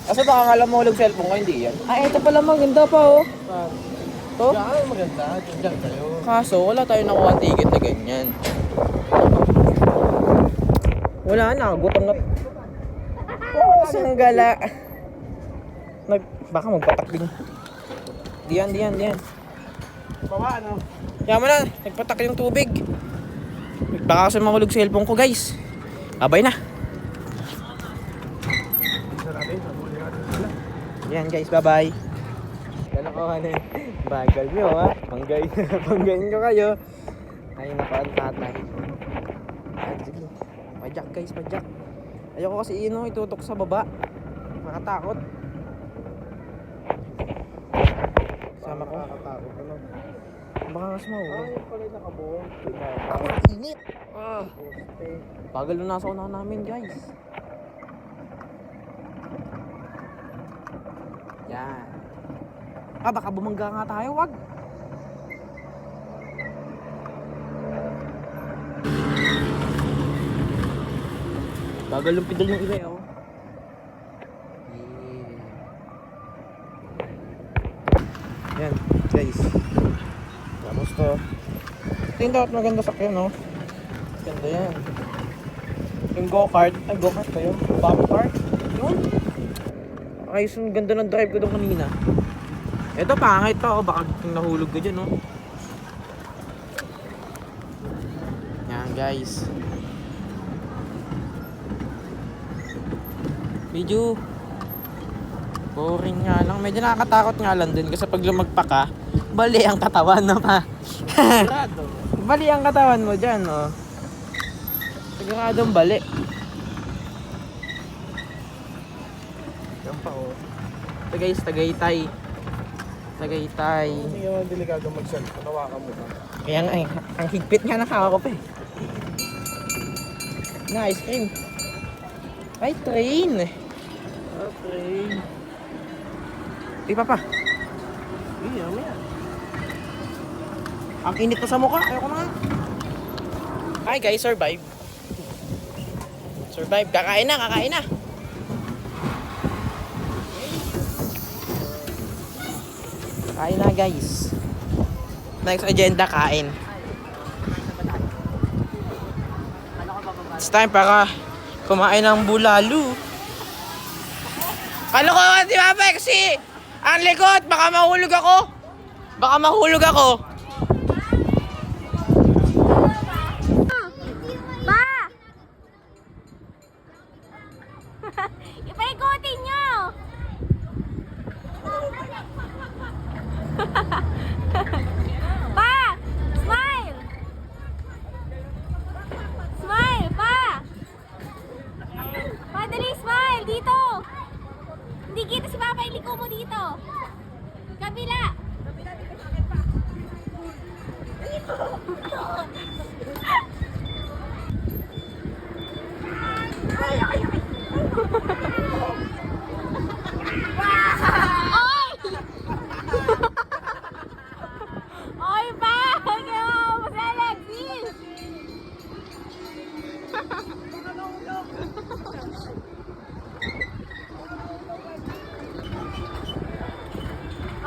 Kasi baka akala mo hulog cellphone ko, hindi yan. Ay, ito pala maganda pa oh. To? Diyan, maganda. Diyan kayo. Kaso, wala tayo nakuha ticket na ganyan. Wala na, gutom na. Oh, sanggala. Baka magpatak din. Diyan. Baba, ano? Kaya mo na, nagpatak yung tubig. Baka kasi mahulog cellphone ko guys. Abay na. Yan guys, bye-bye. Gano'n ko ano eh. Bagal nyo ha. Panggayin ko kayo. Ayun na pa ang tatay. Sige. Pajak guys, pajak. Ayoko kasi itutok sa baba. Nakatakot. Sama ko. Nakakatakot, ano? Baka mas mawala. Ay, pala yung nakabuo. Init! Bagal na nasa unahan namin guys. Yan. Baka bumangga nga tayo, wag. Bagal yung pedal ng iba oh. Yan, guys. Tapos to. Ito yung dapat maganda sakyan, no? Ganda yan. Yung go-kart. Ay, go-kart ba yun? Bump kart? Yun. Ayos yung ganda ng drive ko doon kanina. Ito, pangit to. Baka nahulog ka dyan, no? Yan, guys. Medyo boring nga lang. Medyo nakakatakot nga lang din. Kasi pag lumagpa ka, bali ang katawan na pa. Bali ang katawan mo dyan, oh. Siguradong bali. Yan pa, oh. Ito guys, Tagaytay. Hindi naman delikado mag-cellphone. Nawakan mo ba? Kaya nga, ang higpit nga nakaka ko pa eh. Na, ice cream. Ay, train. Okay. Ipa pa. Iya, yan. Ang init pa sa mukha. Ayoko na nga. Hi guys, survive. Survive. Kakain na. Kain na guys. Next agenda, kain. It's time para kumain ng bulalo. Kalokohan si Papa kasi ang likod, baka mahulog ako. Pa! Ipaikutin nyo! Pa! Smile! Smile, pa! Pa, dali, smile! Dito! Hindi kita si Papa, iliko mo dito! Kabila! Oy! Oy, pa! Kaya mo sa Alexis!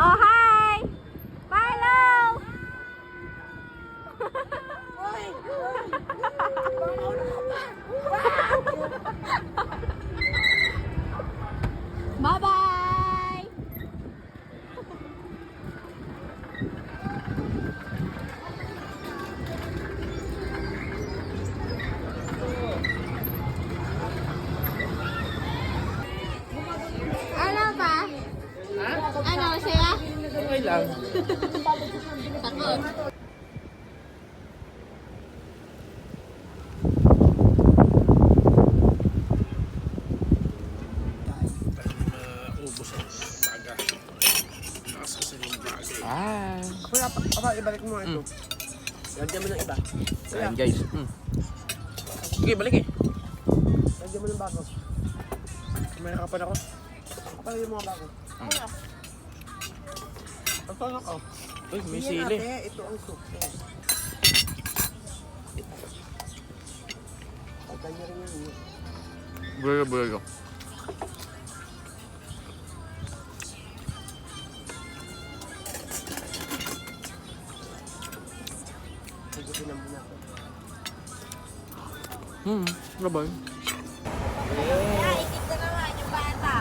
Oh, hi! Follow! Bye-bye! Ano pa? Ano, saya? Okay lang. Takot. Kuya, ibalik mo ito. Lagyan mo ng iba. Kain guys. Sige, balik eh. Lagyan mo ng bago. May nakapan ako. Kapal yung mga bago. Kuya. Ito na ako. Uy, may sili. Ito ang soup. Pagkanya rin yun. Burger. Tinambo niya ako. Rabay. Kaya ikit na naman yung bata.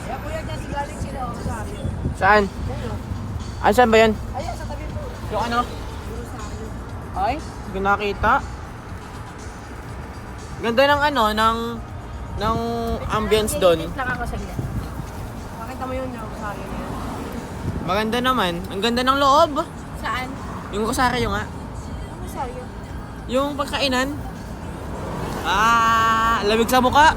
Kaya kuya dyan, si galing sila ako sa akin. Saan? Ayun. Ah, saan ba yan? Ayan, sa tabi mo. Yung ano? Puro sa akin. Ay, hindi ko nakita. Ganda ng ano, ng ambience doon. Lang ako sa gila. Makita mo yun, yung sa akin yan. Maganda naman. Ang ganda ng loob. Saan? Yung kusaryo nga. Ano sa'yo? Yung pagkainan. Ah, lamig sa muka.